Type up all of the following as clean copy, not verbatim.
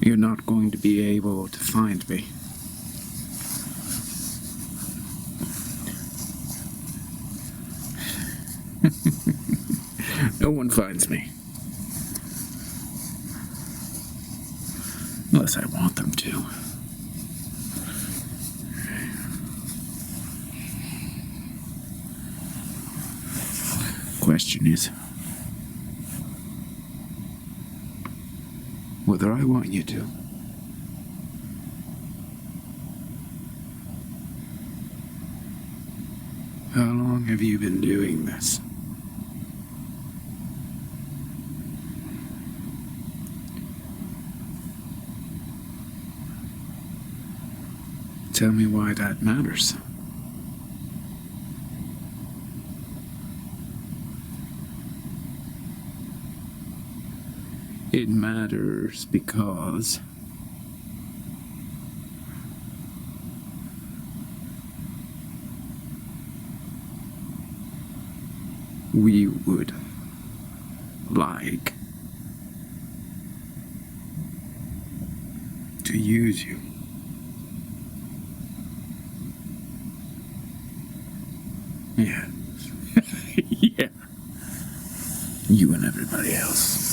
You're not going to be able to find me. No one finds me. Unless I want them to. Question is whether I want you to. How long have you been doing this? Tell me why that matters. It matters because we would like to use you. Yeah. Yeah. You and everybody else.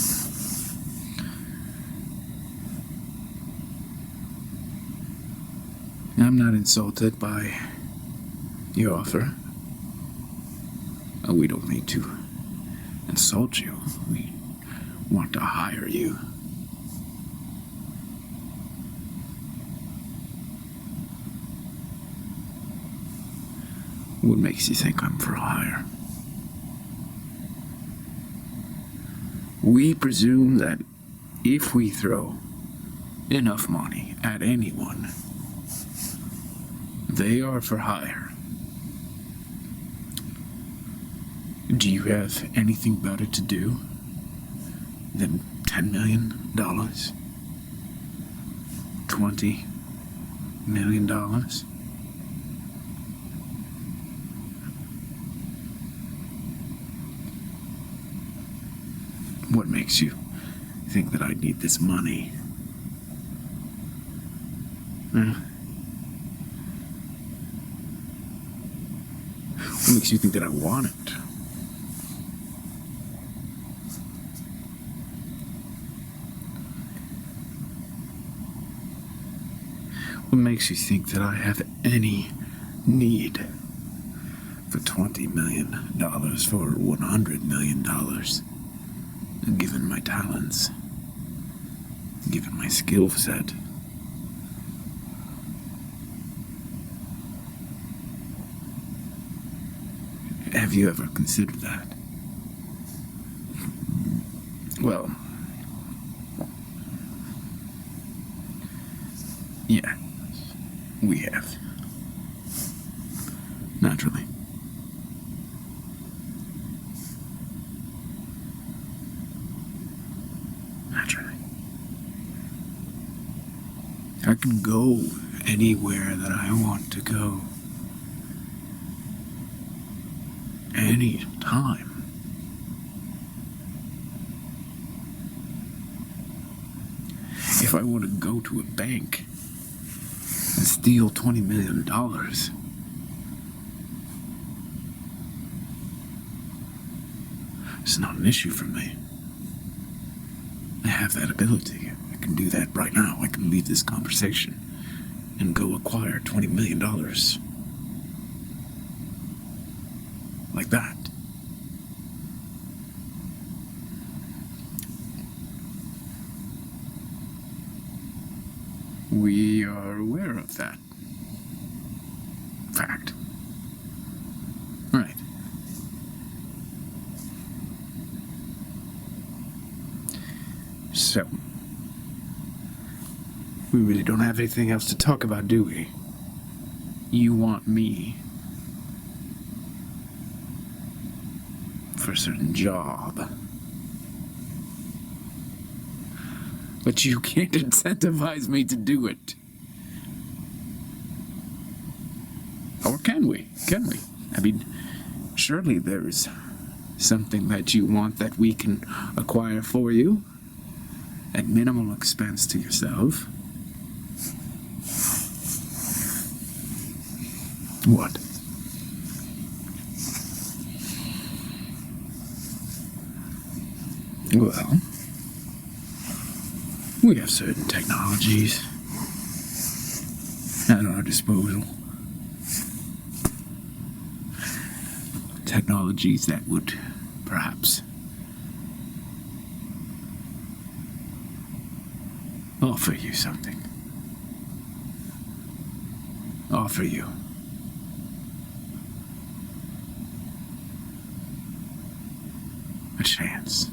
I'm not insulted by your offer. We don't mean to insult you. We want to hire you. What makes you think I'm for hire? We presume that if we throw enough money at anyone, they are for hire. Do you have anything better to do than $10 million? $20 million? What makes you think that I need this money? What makes you think that I want it? What makes you think that I have any need for $20 million for $100 million? Given my talents, given my skill set. Have you ever considered that? Well, yeah, we have. Naturally. I can go anywhere that I want to go. Any time. If I want to go to a bank and steal $20 million, it's not an issue for me. I have that ability. I can do that right now. I can leave this conversation and go acquire $20 million. Like that. We are aware of that fact. Right. So, we really don't have anything else to talk about, do we? You want me for a certain job. But you can't incentivize me to do it. Or can we? Can we? I mean, surely there's something that you want that we can acquire for you. at minimal expense to yourself. What? Well, we have certain technologies at our disposal. Technologies that would perhaps offer you something. Offer you a chance.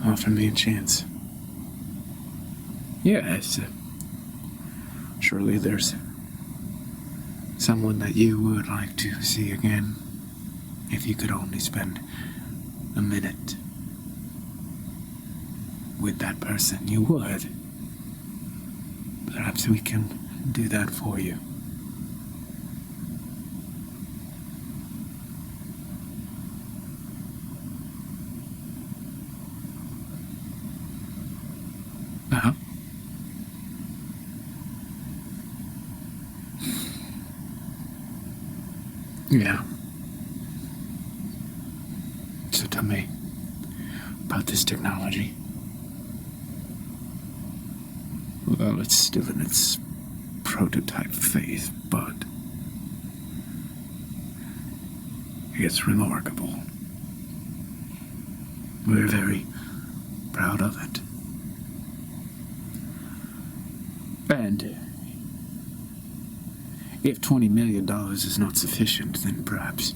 Offer me a chance. Yes. Surely there's someone that you would like to see again. If you could only spend a minute with that person, you would. Perhaps we can do that for you. Uh-huh. Yeah. So tell me about this technology. Well, it's still in its prototype phase, but it's remarkable. We're very proud of it. And if $20 million is not sufficient, then perhaps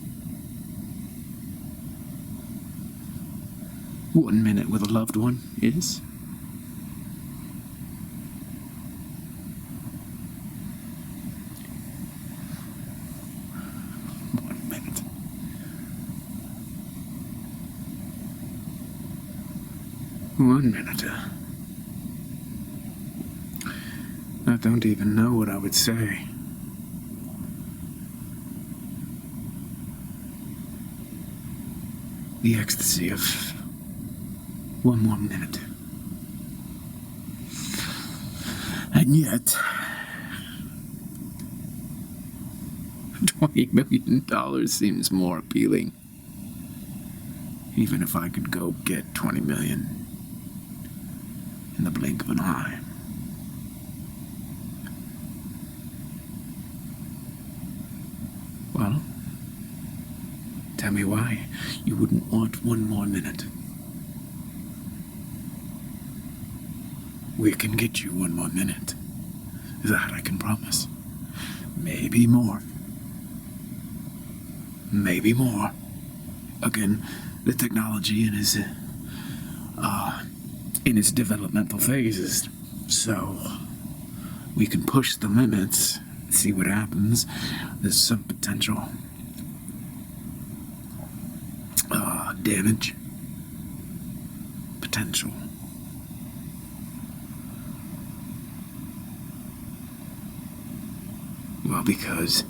1 minute with a loved one is. One minute. I don't even know what I would say. The ecstasy of 1 more minute. And yet, $20 million seems more appealing. Even if I could go get 20 million in the blink of an eye. Well, tell me why you wouldn't want 1 more minute. We can get you 1 more minute. That I can promise. Maybe more. Maybe more. Again, the technology in its developmental phases, so we can push the limits, see what happens. There's some potential damage. Potential. Well, because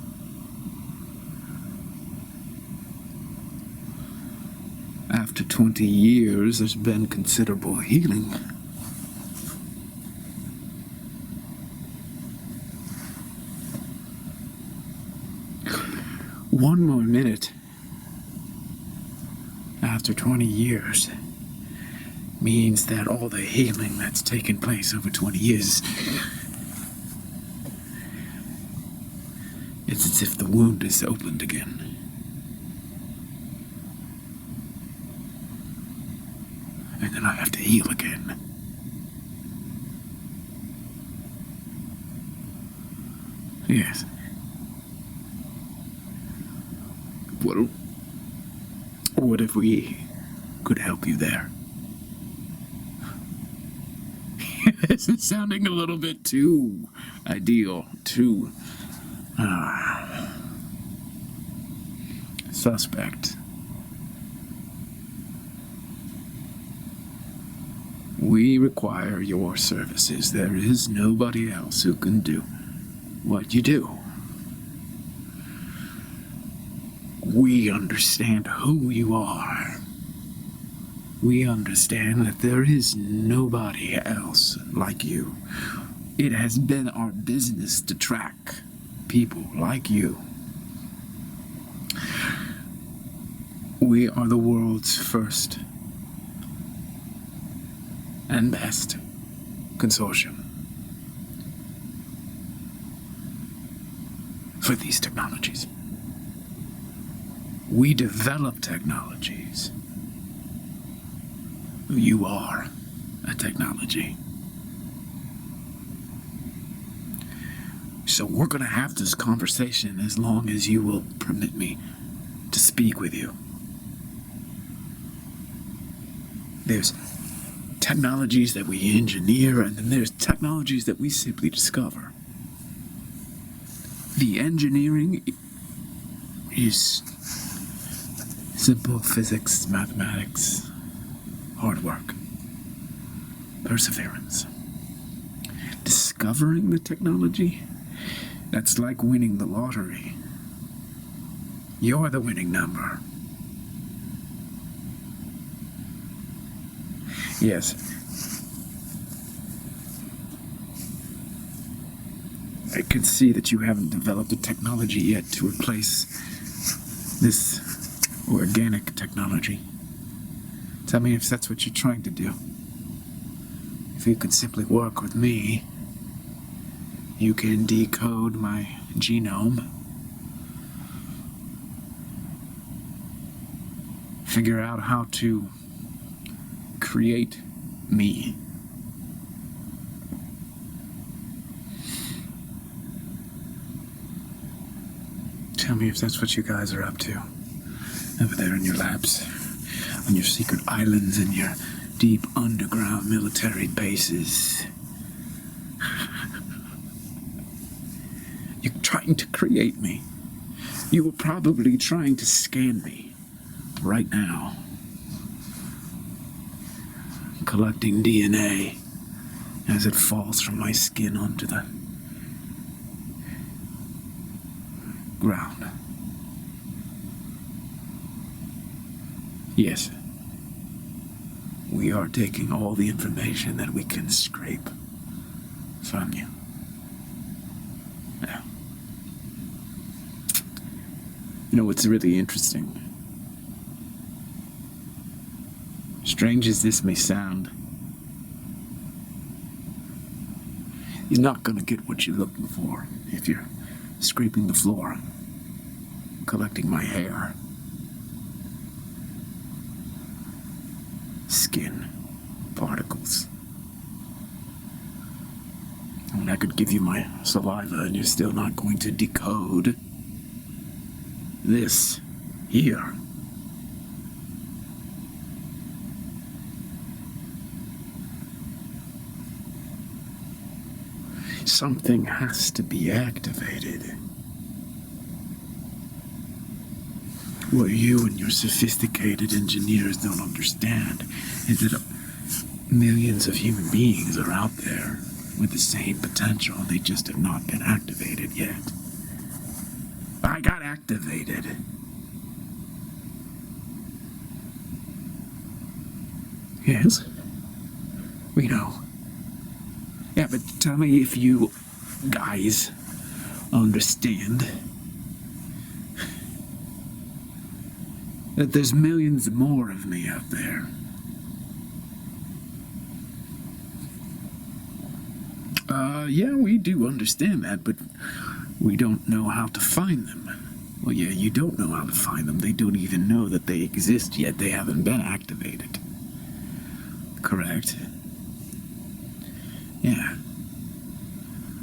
after 20 years, there's been considerable healing. One more minute after 20 years means that all the healing that's taken place over 20 years, it's as if the wound is opened again. And then I have to heal again. Yes. What if we could help you there? This is sounding a little bit too ideal, too suspect. We require your services. There is nobody else who can do what you do. We understand who you are. We understand that there is nobody else like you. It has been our business to track people like you. We are the world's first and best consortium for these technologies. We develop technologies. You are a technology. So we're going to have this conversation as long as you will permit me to speak with you. There's technologies that we engineer, and then there's technologies that we simply discover. The engineering is simple physics, mathematics, hard work, perseverance. Discovering the technology, that's like winning the lottery. You're the winning number. Yes. I can see that you haven't developed a technology yet to replace this organic technology. Tell me if that's what you're trying to do. If you could simply work with me, you can decode my genome, figure out how to create me. Tell me if that's what you guys are up to. Over there in your labs, on your secret islands and your deep underground military bases. You're trying to create me. You were probably trying to scan me right now. Collecting DNA as it falls from my skin onto the ground. Yes, we are taking all the information that we can scrape from you. Yeah. You know what's really interesting? Strange as this may sound, you're not going to get what you're looking for if you're scraping the floor, collecting my hair, skin, particles. I mean, I could give you my saliva and you're still not going to decode this here. Something has to be activated. What you and your sophisticated engineers don't understand is that millions of human beings are out there with the same potential. They just have not been activated yet. I got activated. Yes? We know. Yeah, but tell me if you guys understand that there's millions more of me out there. Yeah, we do understand that, but we don't know how to find them. Well, yeah, you don't know how to find them. They don't even know that they exist yet. They haven't been activated. Correct? Yeah.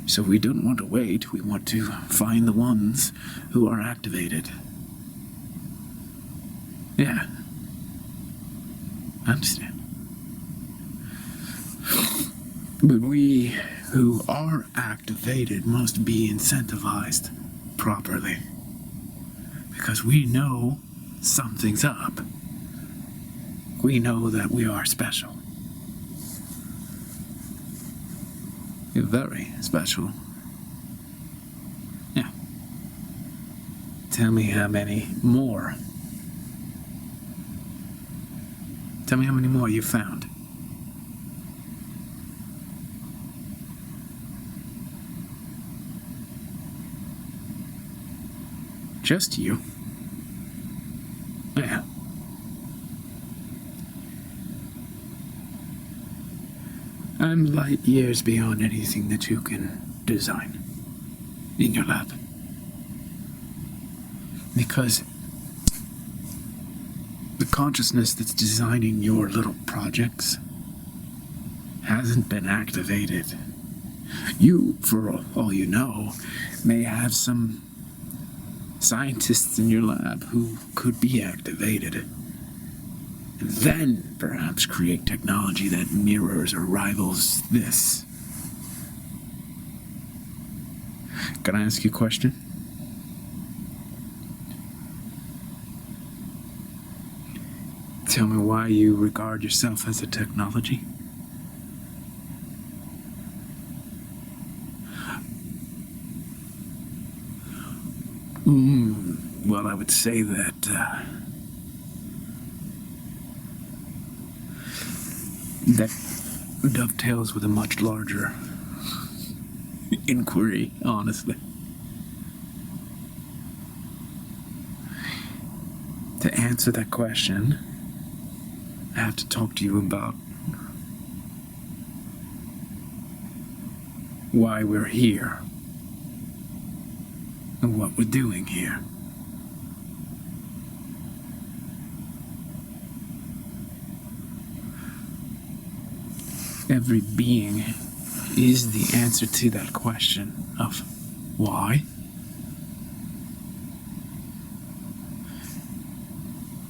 So we don't want to wait. We want to find the ones who are activated. Yeah. I understand. But we who are activated must be incentivized properly. Because we know something's up. We know that we are special. You're very special. Yeah. Tell me how many more Tell me how many more you found. Just you? Yeah. I'm light years beyond anything that you can design in your lab. Because the consciousness that's designing your little projects hasn't been activated. You, for all you know, may have some scientists in your lab who could be activated, and then perhaps create technology that mirrors or rivals this. Can I ask you a question? Tell me why you regard yourself as a technology. Well, I would say that that dovetails with a much larger inquiry, honestly. To answer that question, I have to talk to you about why we're here and what we're doing here. Every being is the answer to that question of why.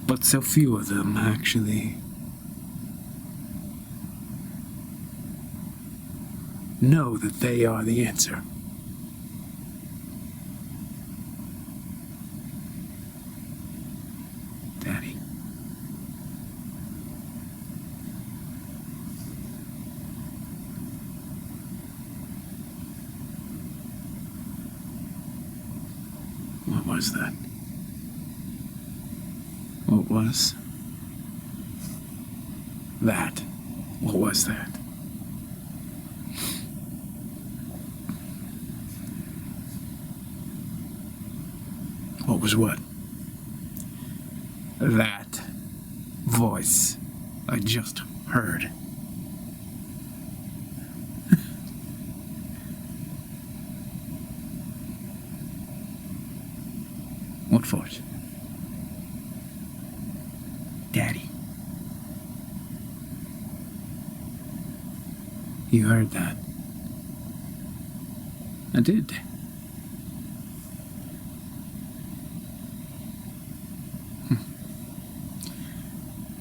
But so few of them actually know that they are the answer. Daddy. What was that? What was that? What was that? What was what? That voice I just heard. What voice? Daddy. You heard that? I did.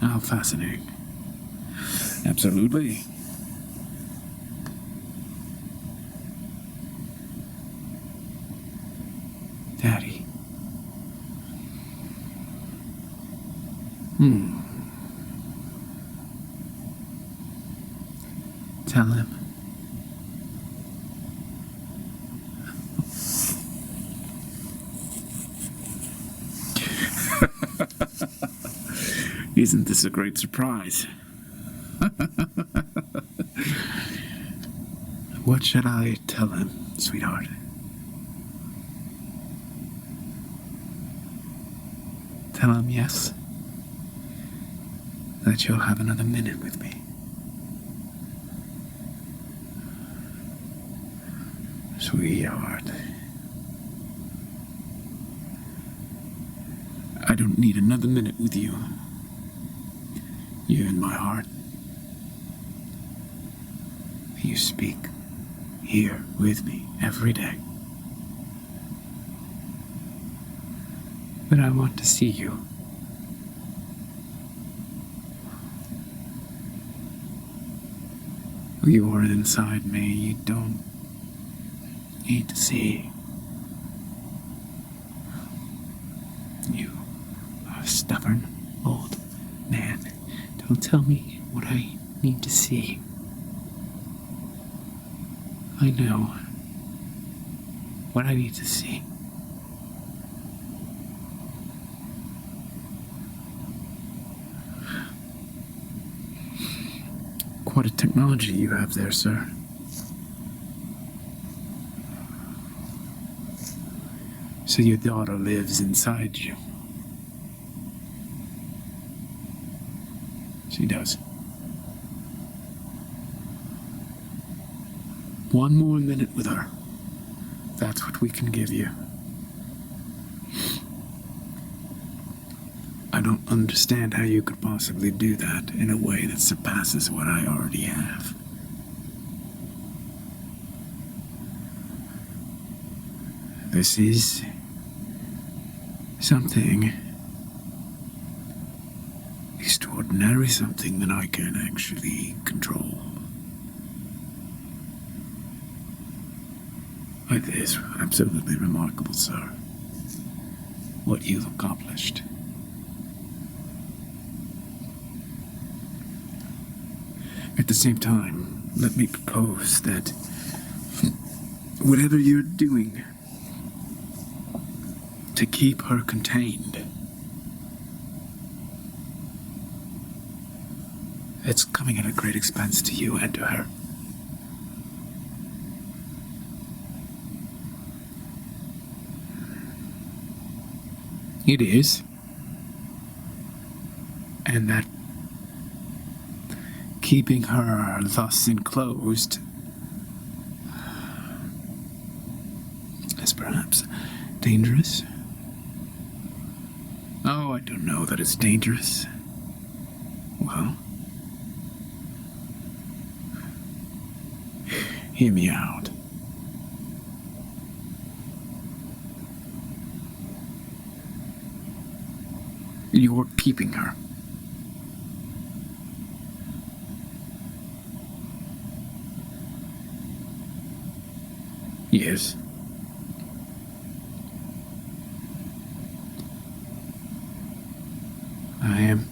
How fascinating. Absolutely. Daddy. Tell him. Isn't this a great surprise? What should I tell him, sweetheart? Tell him yes, that you'll have another minute with me. Sweetheart. I don't need another minute with you. You're in my heart. You speak here with me every day. But I want to see you. You are inside me. You don't need to see. You are a stubborn old man. Don't tell me what I need to see. I know what I need to see. What a technology you have there, sir. So your daughter lives inside you. She does. One more minute with her. That's what we can give you. I don't understand how you could possibly do that in a way that surpasses what I already have. This is something extraordinary, something that I can actually control. It is absolutely remarkable, sir, what you've accomplished. At the same time, let me propose that whatever you're doing to keep her contained, it's coming at a great expense to you and to her. It is. And that keeping her thus enclosed is perhaps dangerous. Oh, I don't know that it's dangerous. Well, hear me out. You're keeping her. Yes. I am.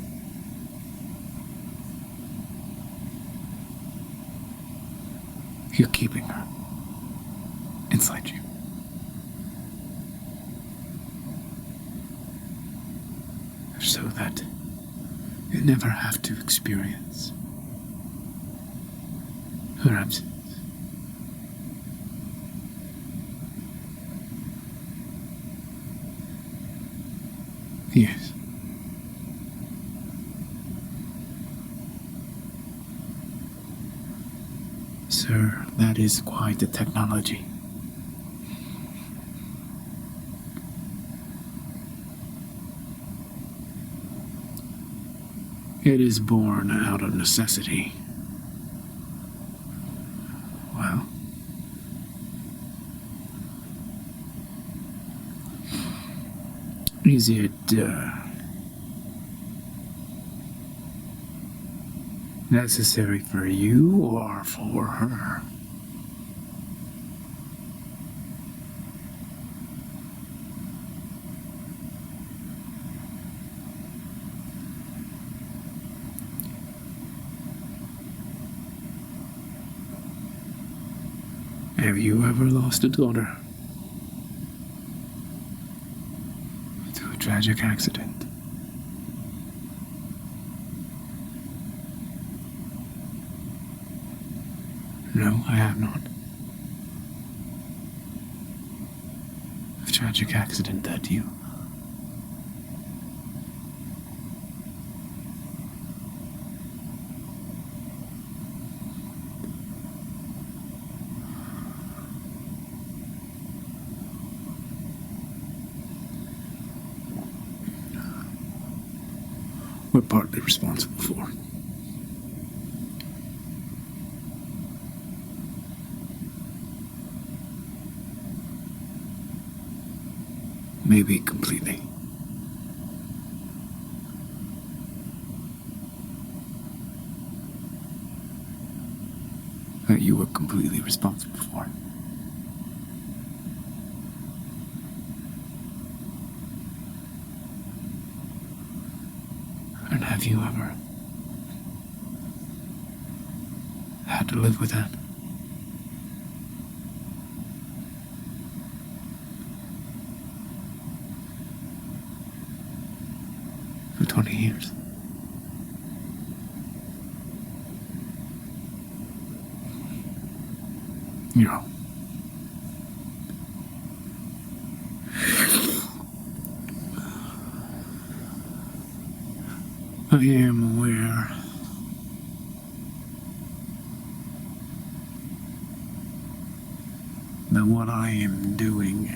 You're keeping her inside you. So that you never have to experience her absence. Yes. Sir, that is quite a technology. It is born out of necessity. Well, is it, necessary for you or for her? Have you ever lost a daughter to a tragic accident? No, I have not. A tragic accident that you... we're partly responsible for. Maybe completely. That you were completely responsible for. And have you ever had to live with that? For 20 years. No. I am aware that what I am doing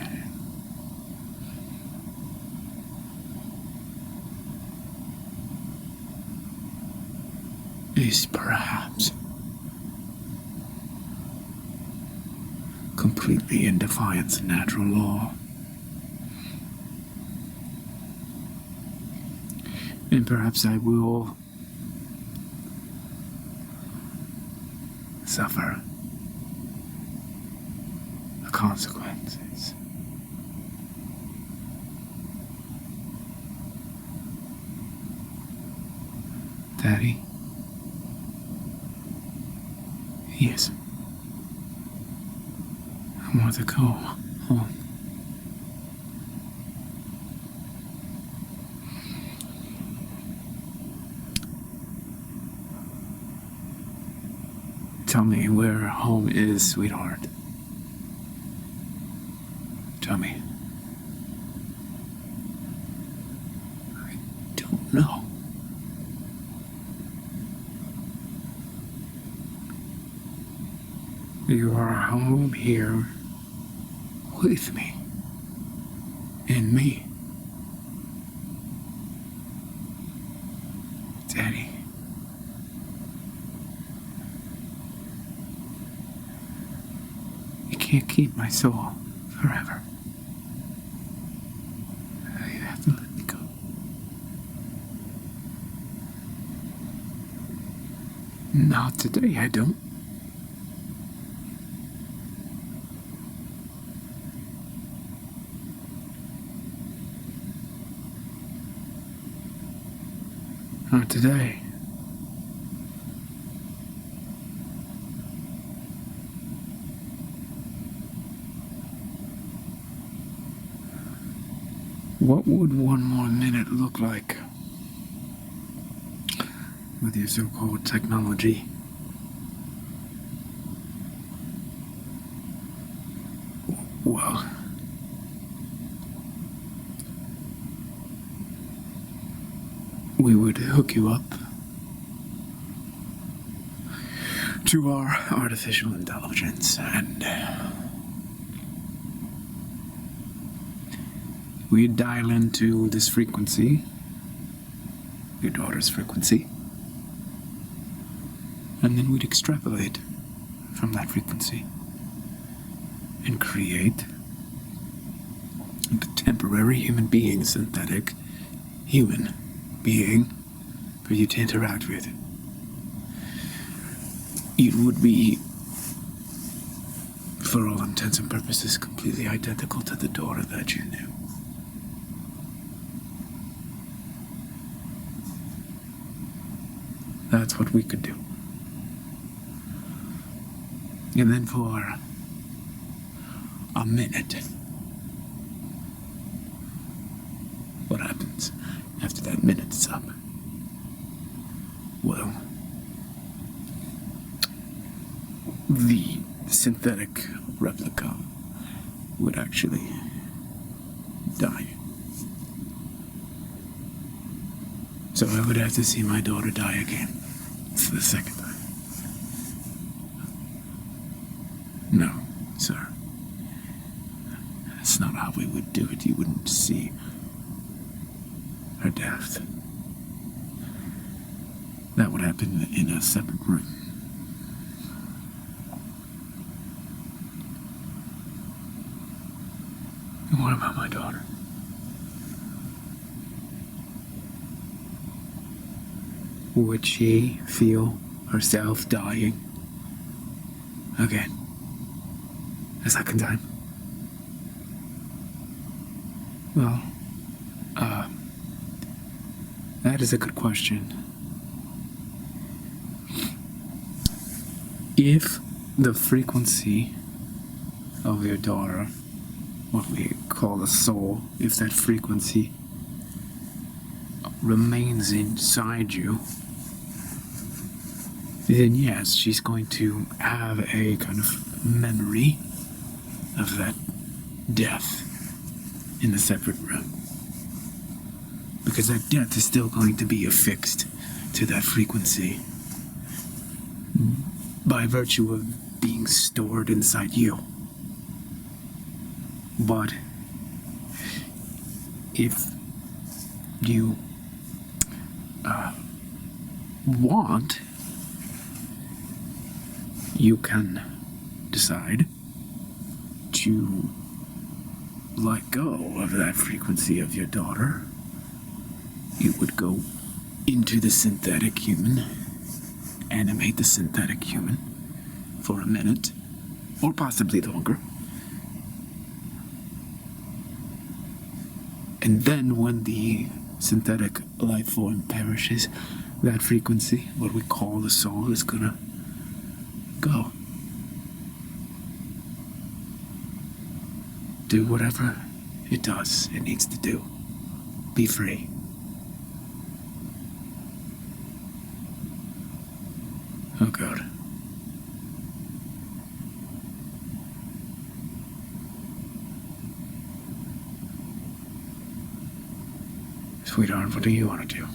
is perhaps completely in defiance of natural law. And perhaps I will suffer the consequences. Daddy? Yes. I want to go home. Tell me where home is, sweetheart. Tell me. I don't know. You are home here with me. And me. Daddy. You can't keep my soul forever. You have to let me go. Not today, I don't. Not today. What would one more minute look like with your so-called technology? Well, we would hook you up to our artificial intelligence and we'd dial into this frequency, your daughter's frequency, and then we'd extrapolate from that frequency and create a temporary human being, synthetic human being for you to interact with. It would be, for all intents and purposes, completely identical to the daughter that you knew. That's what we could do. And then for a minute, what happens after that minute's up? Well, the synthetic replica would actually die. So I would have to see my daughter die again. It's the second time. No, sir. That's not how we would do it. You wouldn't see her death. That would happen in a separate room. And what about my daughter? Would she feel herself dying again? A second time? Well, that is a good question. If the frequency of your daughter, what we call the soul, if that frequency remains inside you, then yes, she's going to have a kind of memory of that death in a separate room. Because that death is still going to be affixed to that frequency by virtue of being stored inside you. But if you want, you can decide to let go of that frequency of your daughter. You would go into the synthetic human, animate the synthetic human for a minute, or possibly longer. And then when the synthetic life form perishes, that frequency, what we call the soul, is gonna go. Do whatever it needs to do. Be free. Oh God. Sweetheart, what do you want to do?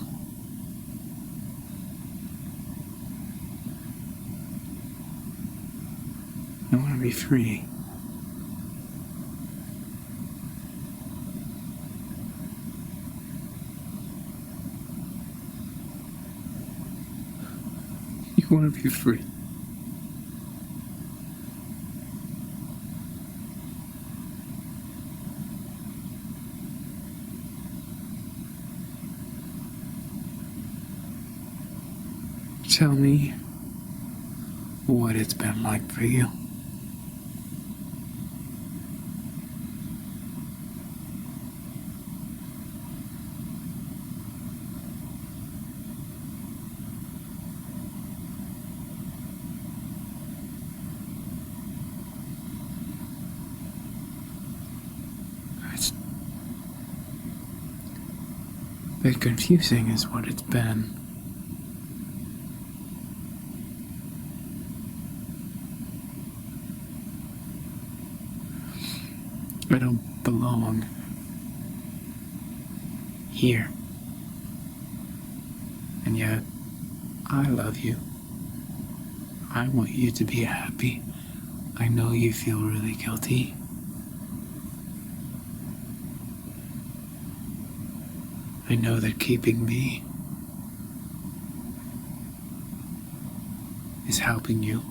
I want to be free. You want to be free. Tell me what it's been like for you. It's a bit confusing is what it's been. I don't belong here. And yet, I love you. I want you to be happy. I know you feel really guilty. I know that keeping me is helping you.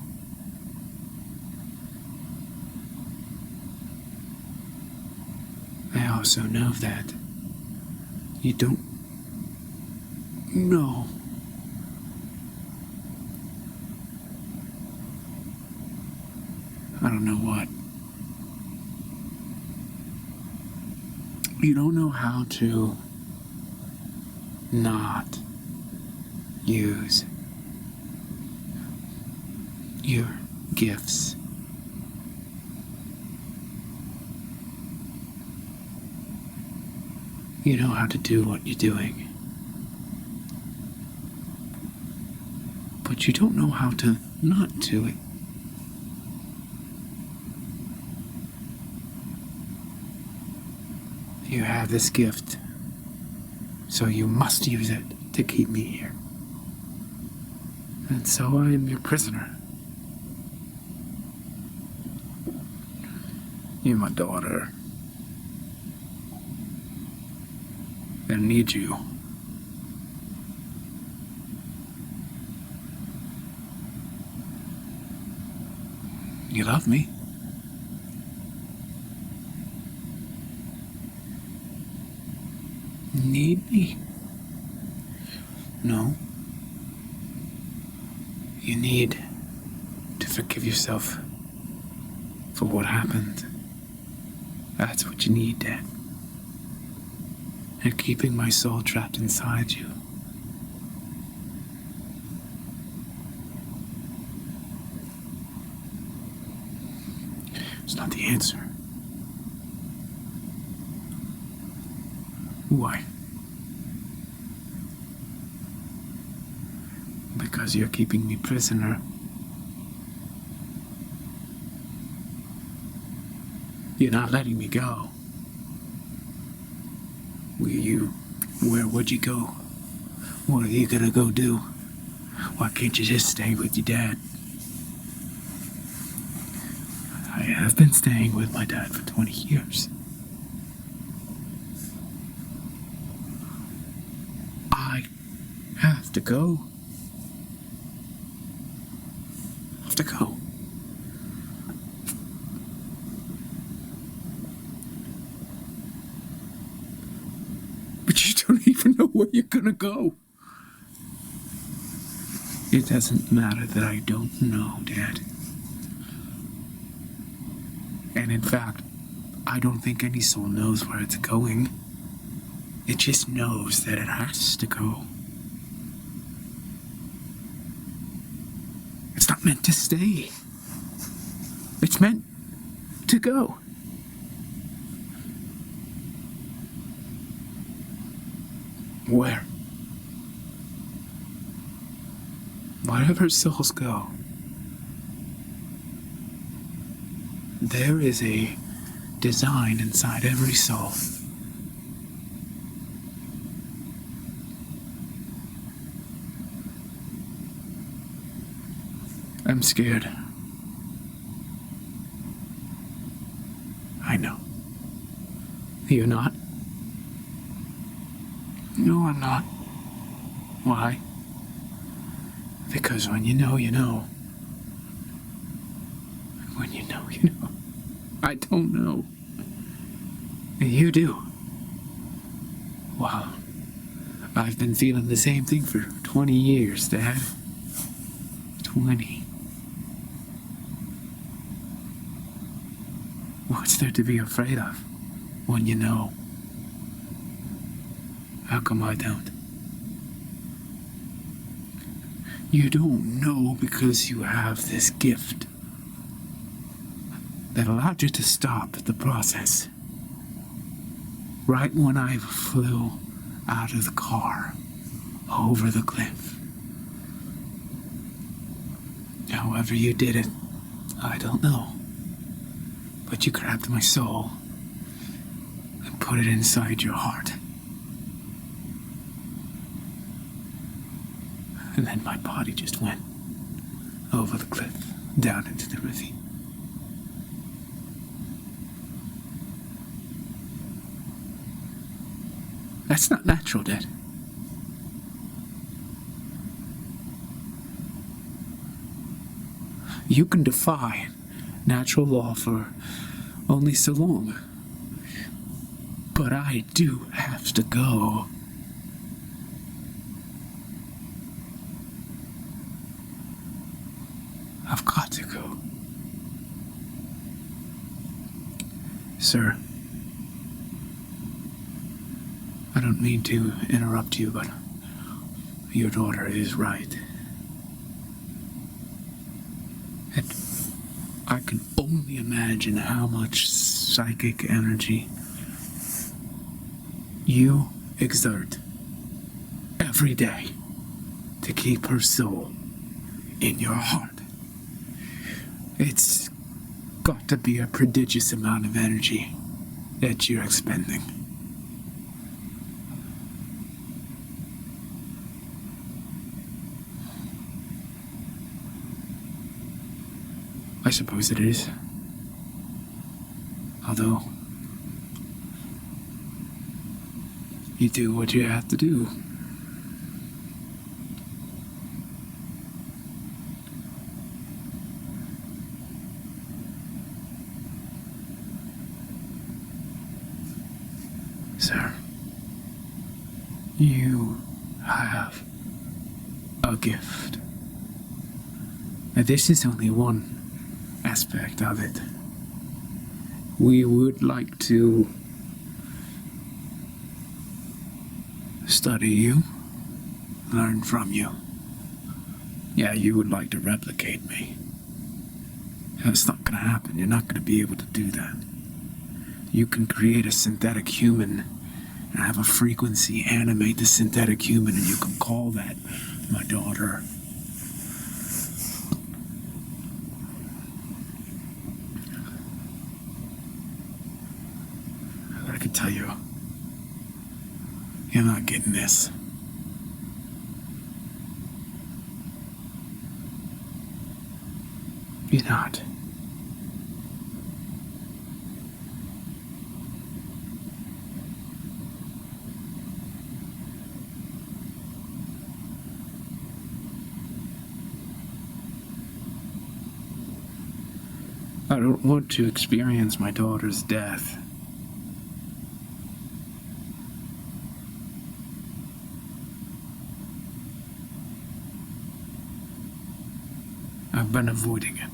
I also know that you don't know I don't know what. You don't know how to not use your gifts. You know how to do what you're doing. But you don't know how to not do it. You have this gift, so you must use it to keep me here. And so I am your prisoner. You're my daughter. I need you. You love me. Need me? No. You need to forgive yourself for what happened. That's what you need, Dad. And keeping my soul trapped inside you. It's not the answer. Why? Because you're keeping me prisoner. You're not letting me go. Where would you go? What are you gonna go do? Why can't you just stay with your dad? I have been staying with my dad for 20 years. I have to go. I have to go. But you don't even know where you're gonna go. It doesn't matter that I don't know, Dad. And in fact, I don't think any soul knows where it's going. It just knows that it has to go. It's not meant to stay. It's meant to go. Where? Wherever souls go, there is a design inside every soul. I'm scared. I know. You're not? No, I'm not. Why? Because when you know, you know. And when you know, you know. I don't know. And you do. Wow. I've been feeling the same thing for 20 years, Dad. 20. What's there to be afraid of when you know? How come I don't? You don't know because you have this gift that allowed you to stop the process. Right when I flew out of the car, over the cliff. However you did it, I don't know. But you grabbed my soul and put it inside your heart. And then my body just went over the cliff, down into the ravine. That's not natural, Dad. You can defy natural law for only so long. But I do have to go. I've got to go. Sir, I don't mean to interrupt you, but your daughter is right. And I can only imagine how much psychic energy you exert every day to keep her soul in your heart. It's got to be a prodigious amount of energy that you're expending. I suppose it is. Although, you do what you have to do. Sir, you have a gift. Now, this is only one aspect of it. We would like to study you, learn from you. Yeah, you would like to replicate me. That's not going to happen. You're not going to be able to do that. You can create a synthetic human and have a frequency animate the synthetic human, and you can call that my daughter. tell you, you're not getting this. You're not. I don't want to experience my daughter's death. I've been avoiding it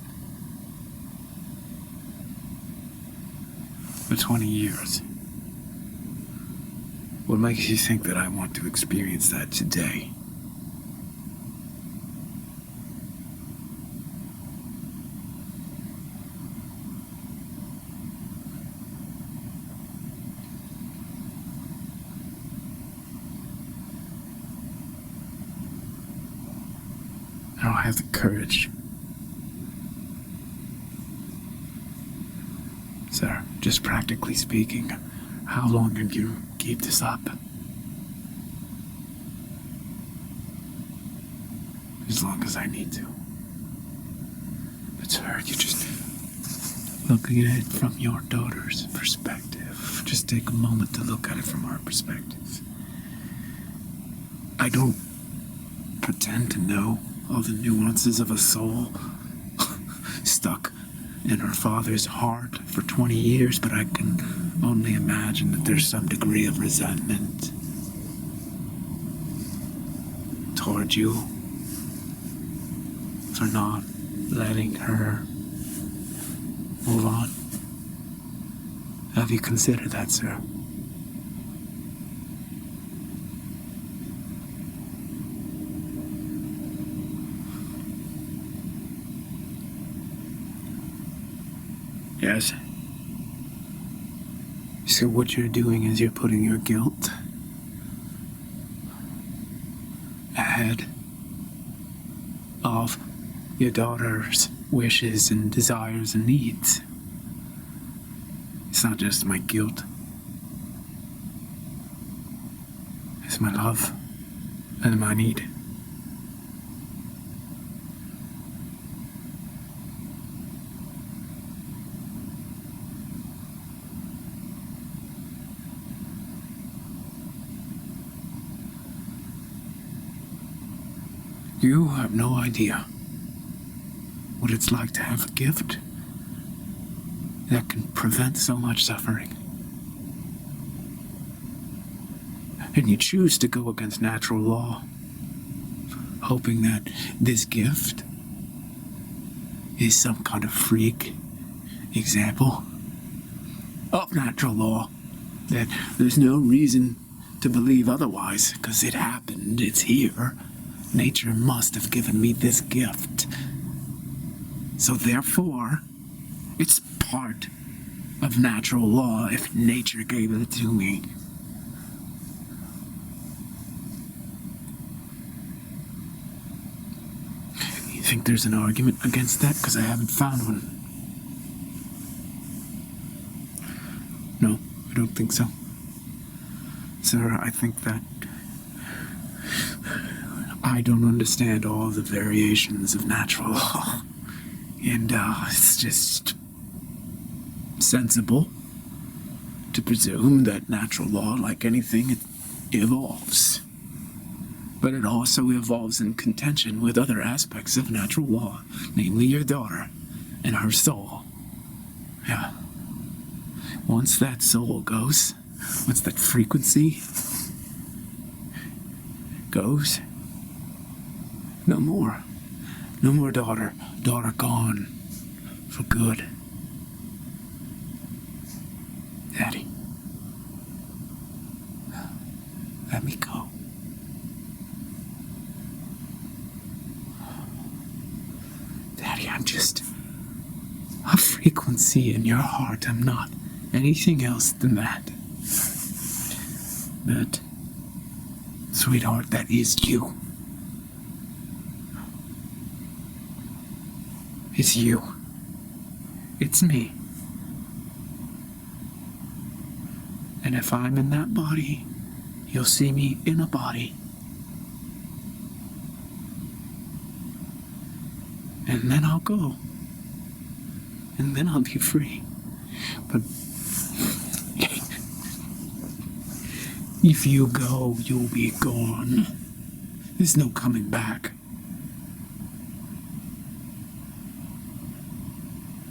for 20 years. What makes you think that I want to experience that today? I don't have the courage. Sir, just practically speaking, how long can you keep this up? As long as I need to. But sir, you just looking at it from your daughter's perspective. Just take a moment to look at it from our perspective. I don't pretend to know all the nuances of a soul stuck in her father's heart for 20 years, but I can only imagine that there's some degree of resentment toward you for not letting her move on. Have you considered that, sir? Yes. So what you're doing is you're putting your guilt ahead of your daughter's wishes and desires and needs. It's not just my guilt. It's my love and my need. You have no idea what it's like to have a gift that can prevent so much suffering. And you choose to go against natural law, hoping that this gift is some kind of freak example of natural law, that there's no reason to believe otherwise, because it happened, it's here. Nature must have given me this gift. So therefore, it's part of natural law if nature gave it to me. You think there's an argument against that? Because I haven't found one. No, I don't think so. Sir, I think that I don't understand all the variations of natural law. And it's just sensible to presume that natural law, like anything, it evolves. But it also evolves in contention with other aspects of natural law, namely your daughter and her soul. Yeah. Once that soul goes, once that frequency goes, no more. No more daughter. Daughter gone. For good. Daddy. Let me go. Daddy, I'm just a frequency in your heart. I'm not anything else than that. But, sweetheart, that is you. It's you. It's me. And And if I'm in that body, you'll see me in a body. And then I'll go. And then I'll be free. But if you go, you'll be gone. There's no coming back.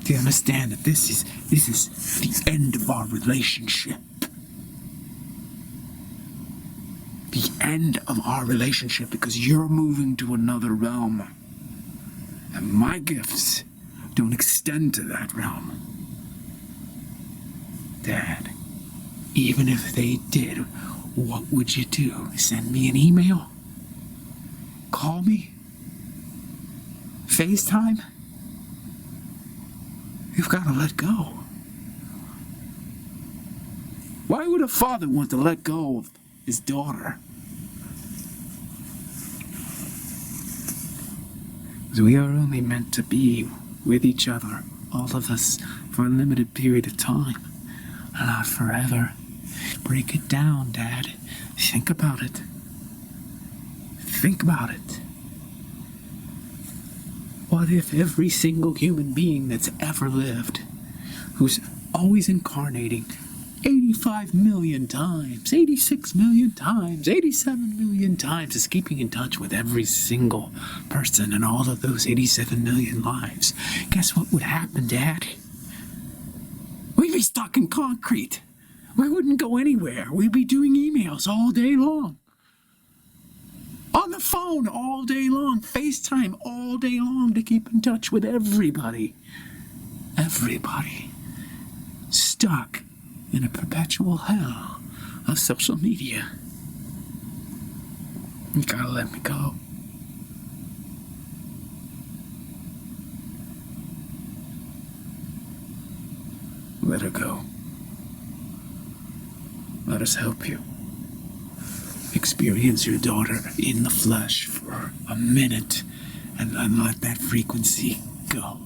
Do you understand that this is the end of our relationship? The end of our relationship, because you're moving to another realm. And my gifts don't extend to that realm. Dad, even if they did, what would you do? Send me an email? Call me? FaceTime? You've got to let go. Why would a father want to let go of his daughter? Because we are only meant to be with each other, all of us, for a limited period of time, and not forever. Break it down, Dad. Think about it. Think about it. What if every single human being that's ever lived, who's always incarnating 85 million times, 86 million times, 87 million times, is keeping in touch with every single person in all of those 87 million lives? Guess what would happen, Dad? We'd be stuck in concrete. We wouldn't go anywhere. We'd be doing emails all day long. On the phone all day long. FaceTime all day long to keep in touch with everybody. Everybody. Stuck in a perpetual hell of social media. You gotta let me go. Let her go. Let us help you. Experience your daughter in the flesh for a minute and then let that frequency go.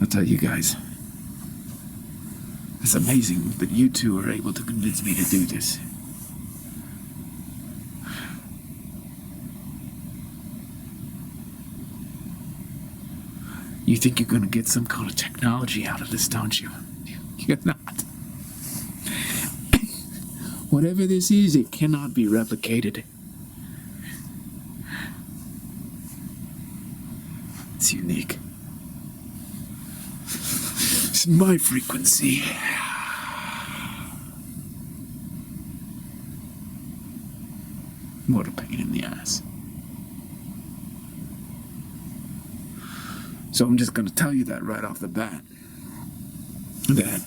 I'll tell you guys, it's amazing that you two are able to convince me to do this. You think you're going to get some kind of technology out of this, don't you? You're not. Whatever this is, it cannot be replicated. It's unique. It's my frequency. What a pain in the ass. So I'm just going to tell you that right off the bat, that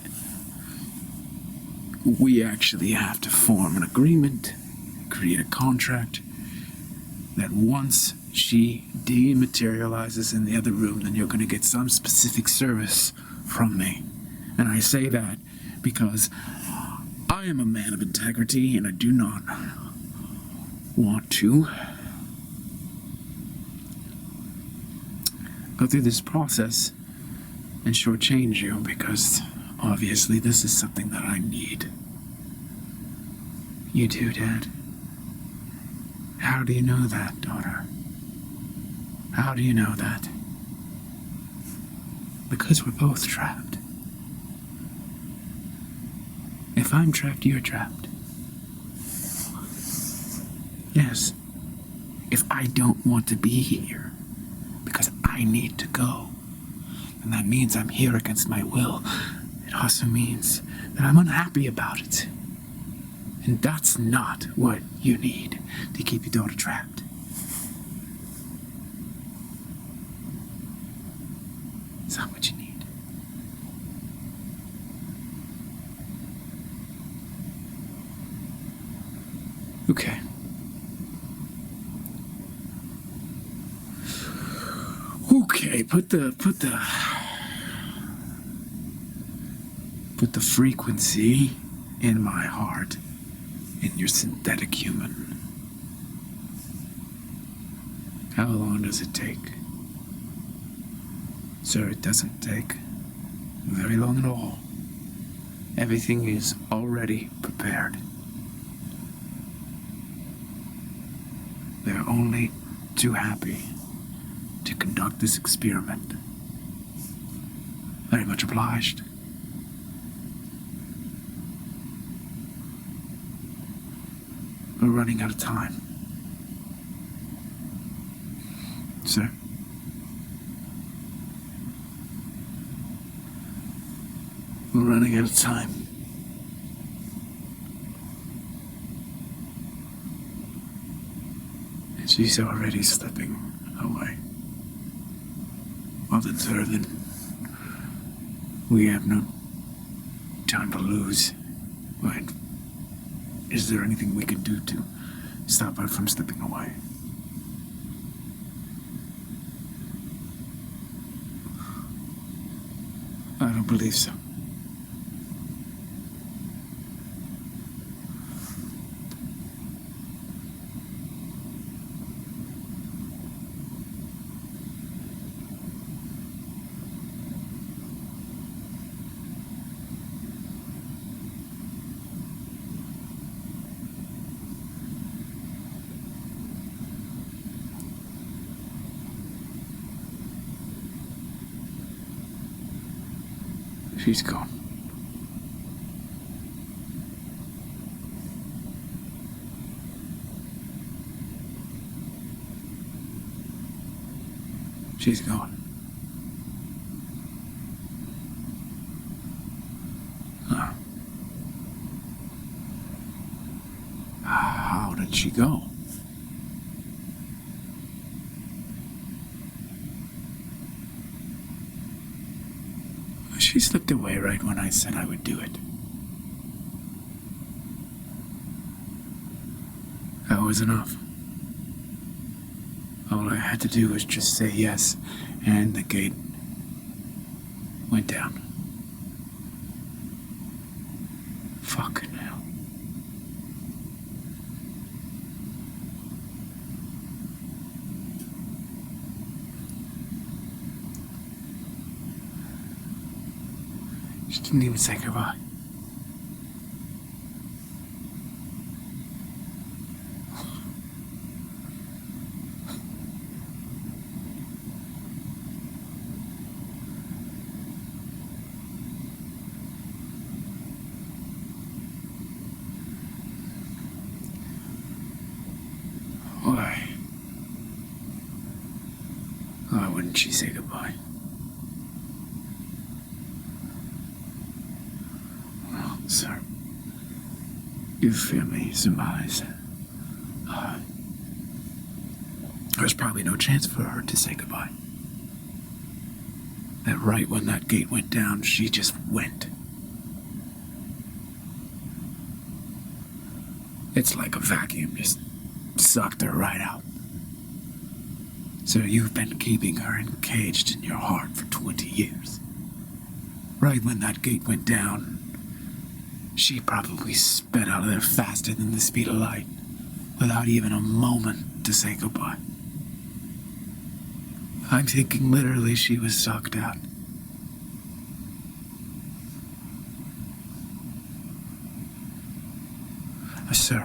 we actually have to form an agreement, create a contract, that once she dematerializes in the other room, then you're going to get some specific service from me. And I say that because I am a man of integrity, and I do not want to go through this process and shortchange you, because obviously this is something that I need. You do, Dad. How do you know that, daughter? How do you know that? Because we're both trapped. If I'm trapped, you're trapped. Yes. If I don't want to be here, because I need to go, and that means I'm here against my will, it also means that I'm unhappy about it. And that's not what you need to keep your daughter trapped. It's not what you need. Okay. Okay, put the frequency in my heart, in your synthetic human. How long does it take? Sir, it doesn't take very long at all. Everything is already prepared. They're only too happy to conduct this experiment. Very much obliged. We're running out of time. Sir? We're running out of time. And she's already slipping away. Well then, sir, then we have no time to lose. Right? Is there anything we can do to stop her from slipping away? I don't believe so. She's gone. She's gone. Huh. How did she go? She slipped away right when I said I would do it. That was enough. All I had to do was just say yes, and the gate went down. Fucking hell. She didn't even say goodbye. Why wouldn't she say goodbye? Well, sir, you fear me surmise. There's probably no chance for her to say goodbye. That right when that gate went down, she just went. It's like a vacuum just sucked her right out. So you've been keeping her encaged in your heart for 20 years. Right when that gate went down, she probably sped out of there faster than the speed of light, without even a moment to say goodbye. I'm thinking literally she was sucked out. Sir.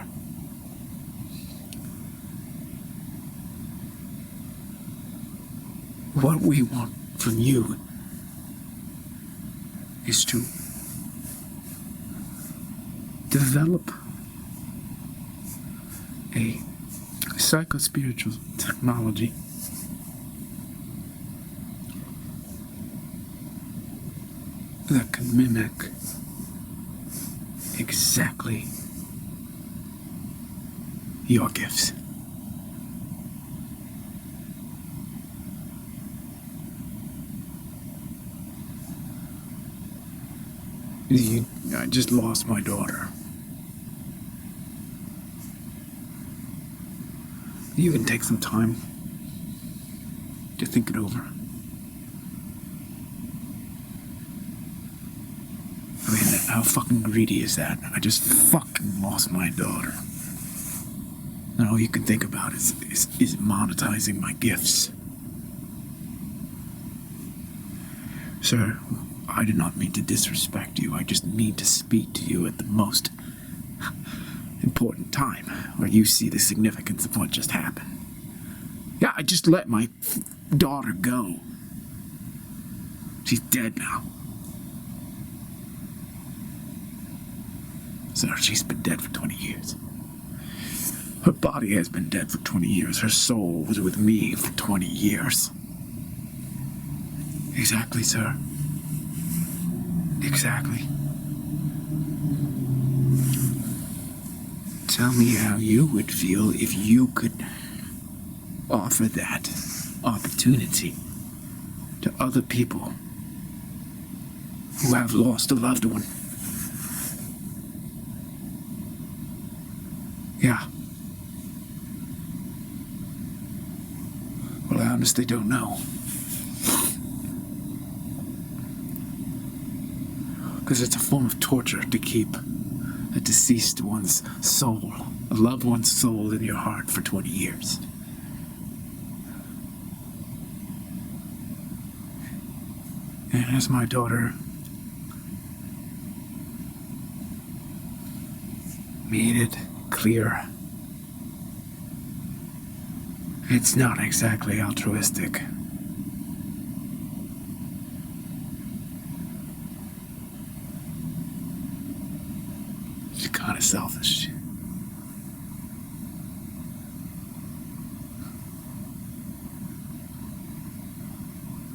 What we want from you is to develop a psycho-spiritual technology that can mimic exactly your gifts. I just lost my daughter. You can take some time to think it over. I mean, how fucking greedy is that? I just fucking lost my daughter. And all you can think about is monetizing my gifts. Sir, I do not mean to disrespect you. I just mean to speak to you at the most important time, where you see the significance of what just happened. Yeah, I just let my daughter go. She's dead now. Sir, she's been dead for 20 years. Her body has been dead for 20 years. Her soul was with me for 20 years. Exactly, sir. Exactly. Tell me how you would feel if you could offer that opportunity to other people who have lost a loved one. Yeah. Well, I honestly don't know. Because it's a form of torture to keep a deceased one's soul, a loved one's soul in your heart for 20 years. And as my daughter made it clear, it's not exactly altruistic. It's kind of selfish.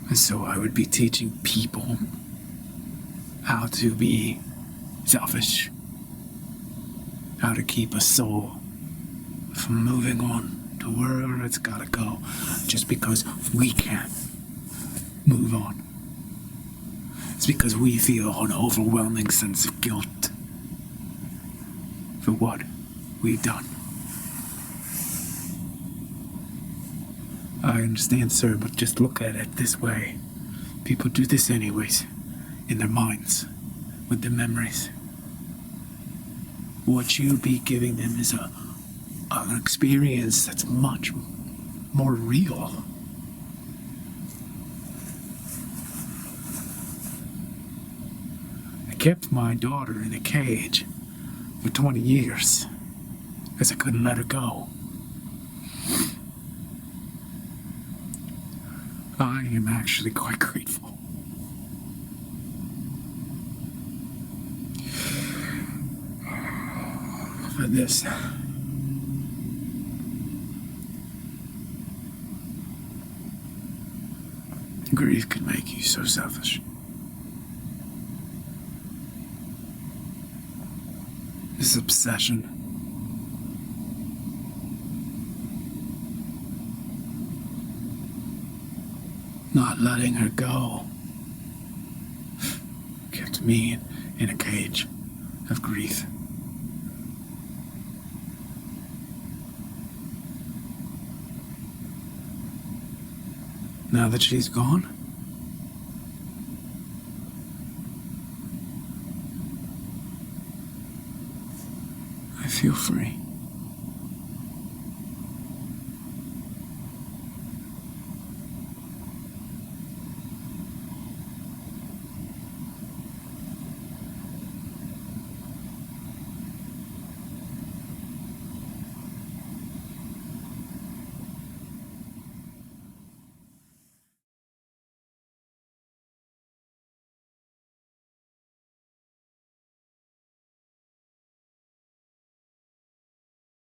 And so I would be teaching people how to be selfish, how to keep a soul from moving on to wherever it's gotta go, just because we can't move on. It's because we feel an overwhelming sense of guilt for what we've done. I understand, sir, but just look at it this way. People do this anyways, in their minds, with their memories. What you'd be giving them is an experience that's much more real. I kept my daughter in a cage for 20 years because I couldn't let her go. I am actually quite grateful. For this. Grief can make you so selfish. This obsession. Not letting her go kept me in a cage of grief. Now that she's gone, I feel free.